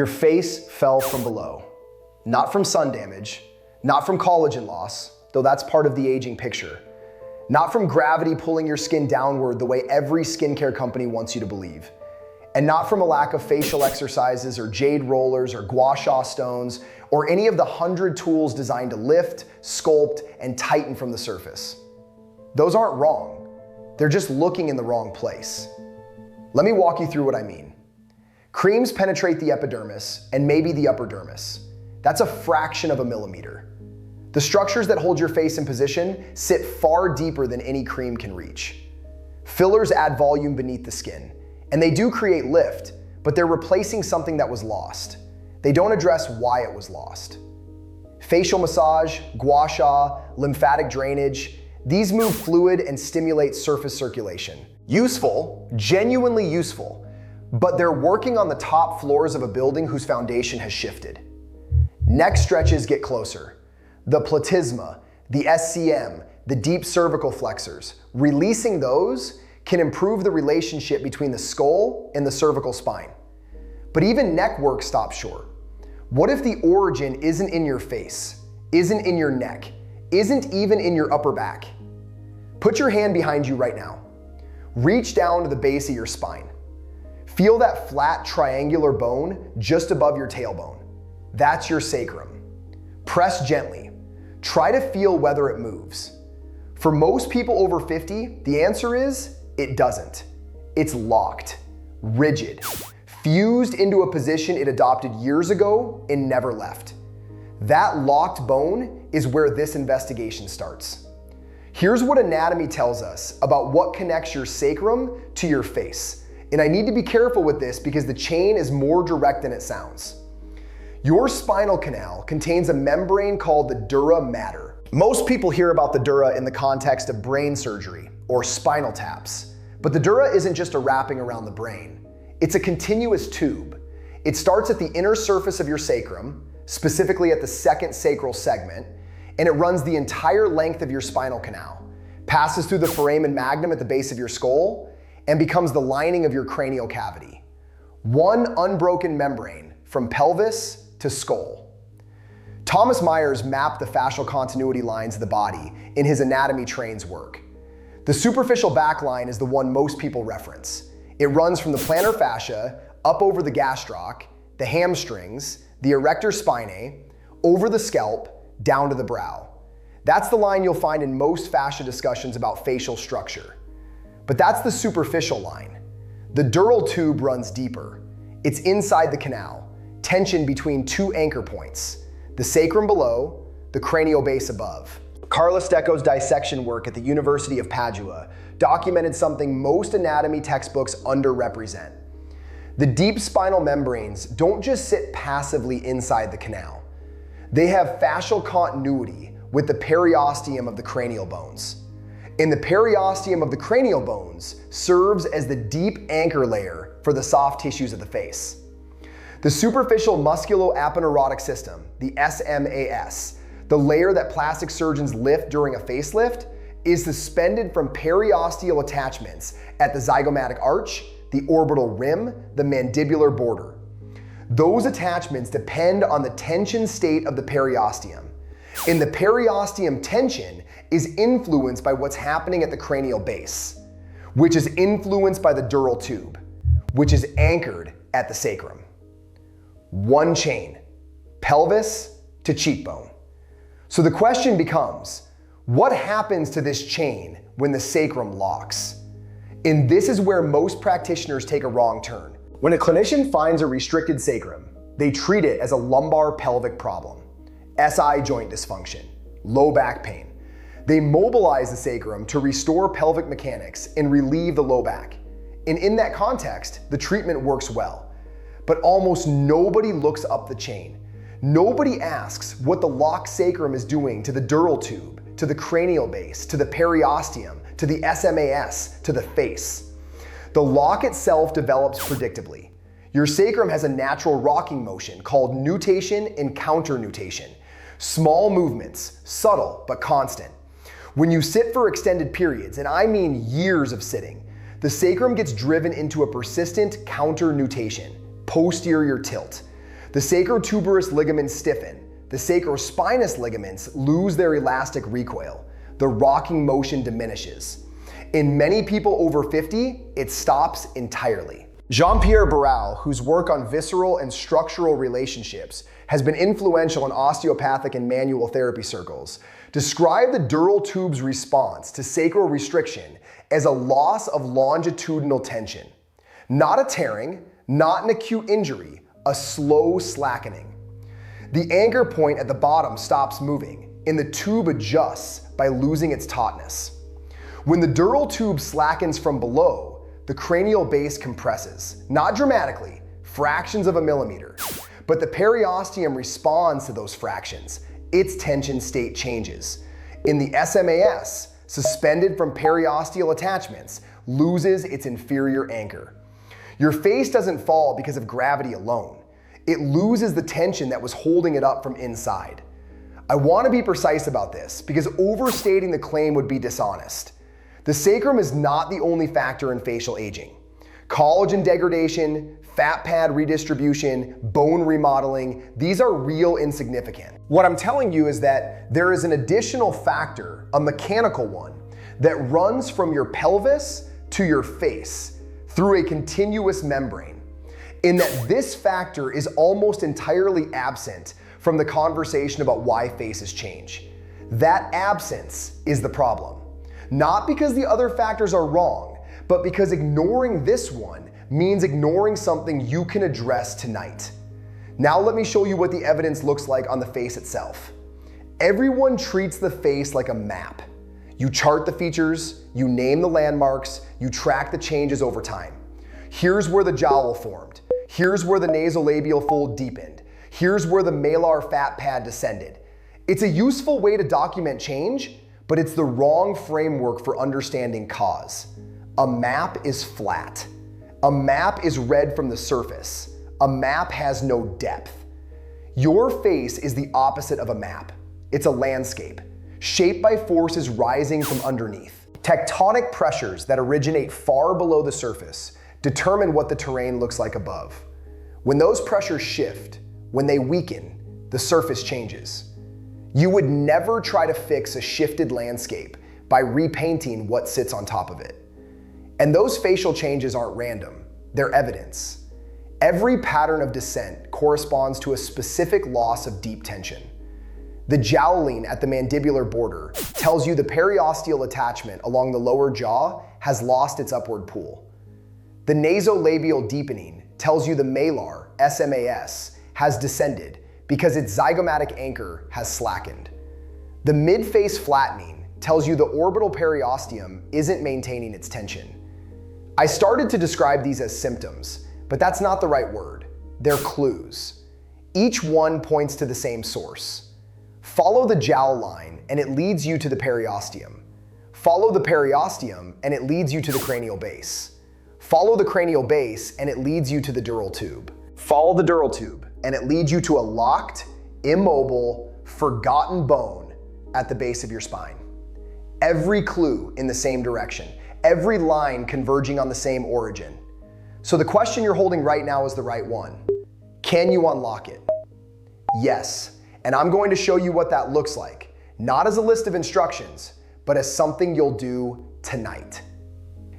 Your face fell from below. Not from sun damage, not from collagen loss, though that's part of the aging picture. Not from gravity pulling your skin downward the way every skincare company wants you to believe. And not from a lack of facial exercises or jade rollers or gua sha stones or any of the 100 tools designed to lift, sculpt, and tighten from the surface. Those aren't wrong. They're just looking in the wrong place. Let me walk you through what I mean. Creams penetrate the epidermis and maybe the upper dermis. That's a fraction of a millimeter. The structures that hold your face in position sit far deeper than any cream can reach. Fillers add volume beneath the skin, and they do create lift, but they're replacing something that was lost. They don't address why it was lost. Facial massage, gua sha, lymphatic drainage, these move fluid and stimulate surface circulation. Useful, genuinely useful, but they're working on the top floors of a building whose foundation has shifted. Neck stretches get closer. The platysma, the SCM, the deep cervical flexors, releasing those can improve the relationship between the skull and the cervical spine. But even neck work stops short. What if the origin isn't in your face, isn't in your neck, isn't even in your upper back? Put your hand behind you right now. Reach down to the base of your spine. Feel that flat triangular bone just above your tailbone. That's your sacrum. Press gently. Try to feel whether it moves. For most people over 50, the answer is it doesn't. It's locked, rigid, fused into a position it adopted years ago and never left. That locked bone is where this investigation starts. Here's what anatomy tells us about what connects your sacrum to your face. And I need to be careful with this because the chain is more direct than it sounds. Your spinal canal contains a membrane called the dura mater. Most people hear about the dura in the context of brain surgery or spinal taps. But the dura isn't just a wrapping around the brain. It's a continuous tube. It starts at the inner surface of your sacrum, specifically at the second sacral segment, and it runs the entire length of your spinal canal, passes through the foramen magnum at the base of your skull, and becomes the lining of your cranial cavity. One unbroken membrane from pelvis to skull. Thomas Myers mapped the fascial continuity lines of the body in his Anatomy Trains work. The superficial back line is the one most people reference. It runs from the plantar fascia up over the gastroc, the hamstrings, the erector spinae, over the scalp, down to the brow. That's the line you'll find in most fascia discussions about facial structure. But that's the superficial line. The dural tube runs deeper. It's inside the canal, tension between two anchor points, the sacrum below, the cranial base above. Carla Stecco's dissection work at the University of Padua documented something most anatomy textbooks underrepresent. The deep spinal membranes don't just sit passively inside the canal. They have fascial continuity with the periosteum of the cranial bones. And the periosteum of the cranial bones serves as the deep anchor layer for the soft tissues of the face. The superficial musculoaponeurotic system, the SMAS, the layer that plastic surgeons lift during a facelift, is suspended from periosteal attachments at the zygomatic arch, the orbital rim, the mandibular border. Those attachments depend on the tension state of the periosteum. And the periosteum tension is influenced by what's happening at the cranial base, which is influenced by the dural tube, which is anchored at the sacrum. One chain, pelvis to cheekbone. So the question becomes, what happens to this chain when the sacrum locks? And this is where most practitioners take a wrong turn. When a clinician finds a restricted sacrum, they treat it as a lumbar pelvic problem, SI joint dysfunction, low back pain. They mobilize the sacrum to restore pelvic mechanics and relieve the low back. And in that context, the treatment works well. But almost nobody looks up the chain. Nobody asks what the locked sacrum is doing to the dural tube, to the cranial base, to the periosteum, to the SMAS, to the face. The lock itself develops predictably. Your sacrum has a natural rocking motion called nutation and counternutation. Small movements, subtle but constant. When you sit for extended periods, and I mean years of sitting, the sacrum gets driven into a persistent counternutation, posterior tilt. The sacrotuberous ligaments stiffen. The sacrospinous ligaments lose their elastic recoil. The rocking motion diminishes. In many people over 50, it stops entirely. Jean-Pierre Barral, whose work on visceral and structural relationships has been influential in osteopathic and manual therapy circles, described the dural tube's response to sacral restriction as a loss of longitudinal tension. Not a tearing, not an acute injury, a slow slackening. The anchor point at the bottom stops moving, and the tube adjusts by losing its tautness. When the dural tube slackens from below, the cranial base compresses, not dramatically, fractions of a millimeter, but the periosteum responds to those fractions. Its tension state changes. In the SMAS, suspended from periosteal attachments, loses its inferior anchor. Your face doesn't fall because of gravity alone. It loses the tension that was holding it up from inside. I want to be precise about this because overstating the claim would be dishonest. The sacrum is not the only factor in facial aging. Collagen degradation, fat pad redistribution, bone remodeling, these are real insignificant. What I'm telling you is that there is an additional factor, a mechanical one, that runs from your pelvis to your face through a continuous membrane, in that this factor is almost entirely absent from the conversation about why faces change. That absence is the problem. Not because the other factors are wrong, but because ignoring this one means ignoring something you can address tonight. Now let me show you what the evidence looks like on the face itself. Everyone treats the face like a map. You chart the features, you name the landmarks, you track the changes over time. Here's where the jowl formed. Here's where the nasolabial fold deepened. Here's where the malar fat pad descended. It's a useful way to document change, but it's the wrong framework for understanding cause. A map is flat. A map is read from the surface. A map has no depth. Your face is the opposite of a map. It's a landscape, shaped by forces rising from underneath. Tectonic pressures that originate far below the surface determine what the terrain looks like above. When those pressures shift, when they weaken, the surface changes. You would never try to fix a shifted landscape by repainting what sits on top of it. And those facial changes aren't random, they're evidence. Every pattern of descent corresponds to a specific loss of deep tension. The jowling at the mandibular border tells you the periosteal attachment along the lower jaw has lost its upward pull. The nasolabial deepening tells you the malar, SMAS, has descended because its zygomatic anchor has slackened. The mid-face flattening tells you the orbital periosteum isn't maintaining its tension. I started to describe these as symptoms, but that's not the right word. They're clues. Each one points to the same source. Follow the jowl line and it leads you to the periosteum. Follow the periosteum and it leads you to the cranial base. Follow the cranial base and it leads you to the dural tube. Follow the dural tube and it leads you to a locked, immobile, forgotten bone at the base of your spine. Every clue in the same direction, every line converging on the same origin. So the question you're holding right now is the right one. Can you unlock it? Yes, and I'm going to show you what that looks like, not as a list of instructions, but as something you'll do tonight.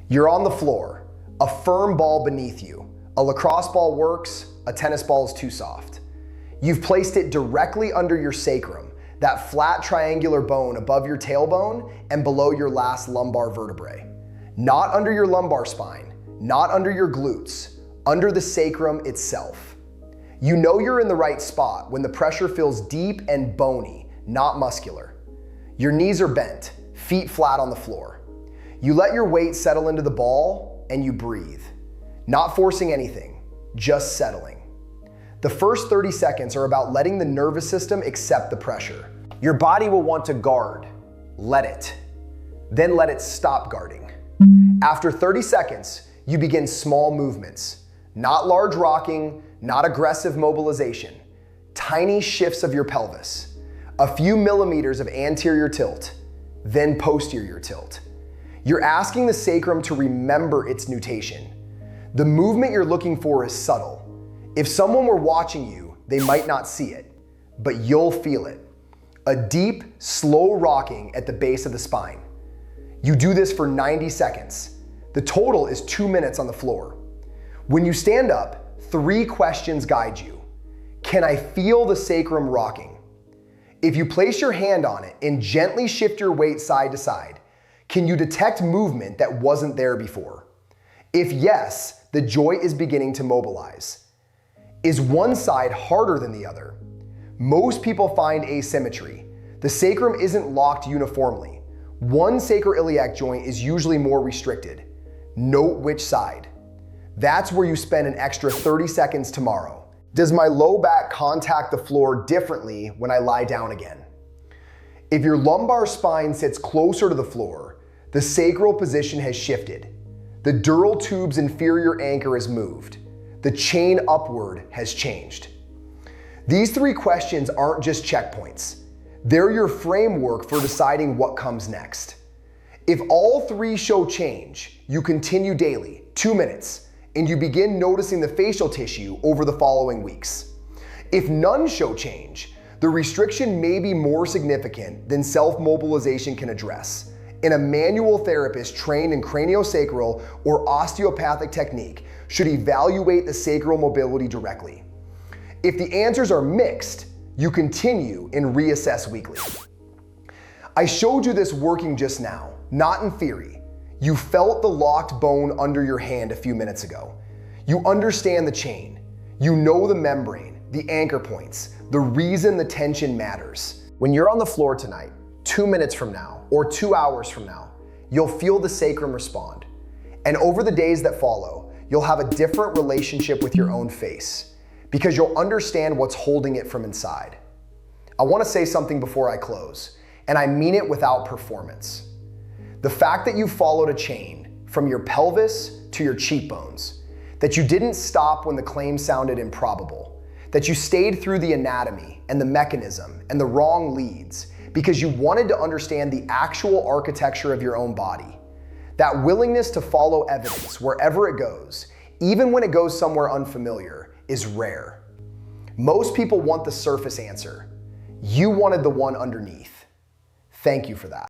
You're on the floor, a firm ball beneath you. A lacrosse ball works, a tennis ball is too soft. You've placed it directly under your sacrum, that flat triangular bone above your tailbone and below your last lumbar vertebrae. Not under your lumbar spine, not under your glutes, under the sacrum itself. You know you're in the right spot when the pressure feels deep and bony, not muscular. Your knees are bent, feet flat on the floor. You let your weight settle into the ball and you breathe. Not forcing anything, just settling. The first 30 seconds are about letting the nervous system accept the pressure. Your body will want to guard. Let it. Then let it stop guarding. After 30 seconds, you begin small movements. Not large rocking, not aggressive mobilization. Tiny shifts of your pelvis. A few millimeters of anterior tilt, then posterior tilt. You're asking the sacrum to remember its nutation. The movement you're looking for is subtle. If someone were watching you, they might not see it, but you'll feel it. A deep, slow rocking at the base of the spine. You do this for 90 seconds. The total is 2 minutes on the floor. When you stand up, 3 questions guide you. Can I feel the sacrum rocking? If you place your hand on it and gently shift your weight side to side, can you detect movement that wasn't there before? If yes, the joint is beginning to mobilize. Is one side harder than the other? Most people find asymmetry. The sacrum isn't locked uniformly. One sacroiliac joint is usually more restricted. Note which side. That's where you spend an extra 30 seconds tomorrow. Does my low back contact the floor differently when I lie down again? If your lumbar spine sits closer to the floor, the sacral position has shifted. The dural tube's inferior anchor is moved. The chain upward has changed. These 3 questions aren't just checkpoints. They're your framework for deciding what comes next. If all 3 show change, you continue daily, 2 minutes, and you begin noticing the facial tissue over the following weeks. If none show change, the restriction may be more significant than self-mobilization can address, and a manual therapist trained in craniosacral or osteopathic technique should evaluate the sacral mobility directly. If the answers are mixed, you continue and reassess weekly. I showed you this working just now, not in theory. You felt the locked bone under your hand a few minutes ago. You understand the chain. You know the membrane, the anchor points, the reason the tension matters. When you're on the floor tonight, 2 minutes from now, or 2 hours from now, you'll feel the sacrum respond. And over the days that follow, you'll have a different relationship with your own face, because you'll understand what's holding it from inside. I want to say something before I close, and I mean it without performance. The fact that you followed a chain from your pelvis to your cheekbones, that you didn't stop when the claim sounded improbable, that you stayed through the anatomy and the mechanism and the wrong leads because you wanted to understand the actual architecture of your own body. That willingness to follow evidence wherever it goes, even when it goes somewhere unfamiliar, is rare. Most people want the surface answer. You wanted the one underneath. Thank you for that.